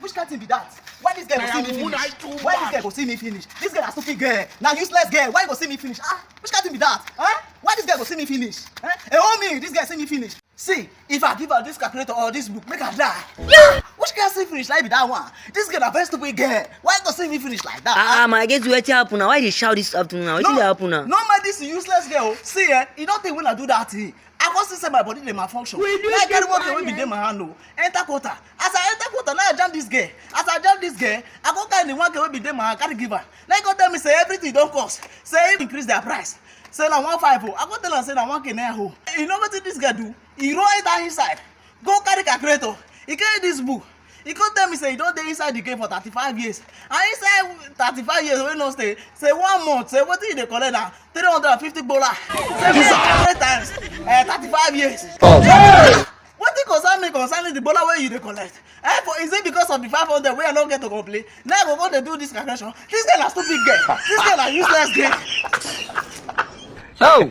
Which kind thing be that? Why this girl go see me finish? Why this girl go see me finish? This girl a stupid girl. Now useless girl. Why you go see me finish? Which kind thing be that? Why this girl go see me finish? Hey, homie, this girl see me finish. See, if I give her this calculator or this book, make her die. Which girl see finish like be that one? This girl a very stupid girl. Why you go see me finish like that? My get to what happen now. Why they shout this afternoon now? What did happen now? No man, this useless girl. See, you don't think when I do that thing. I want to say my body dey malfunction. Like carry work wey be dey my hand o. Enter quarter. As I enter quarter, now I jam this girl. As I jam this girl, I go carry the one wey be dey my hand, carry give her. Now go tell me say everything don cost. Say increase their price. Say na 1.5 o. I go tell am say na 1K naira o. You know wetin this girl do? He roll enter inside. Go carry calculator. He carry this book. He come tell me say he don dey inside the game for 35 years. And inside 35 years wey no stay, say 1 month, say wetin he dey collect na $350. Say 3 times 35 years. Wetin concern me concerning the bola wey you dey collect? Is it because of the 500 wey I no get to complain? Now I go dey do this calculation. This girl na stupid girl. This girl na useless girl. Oh!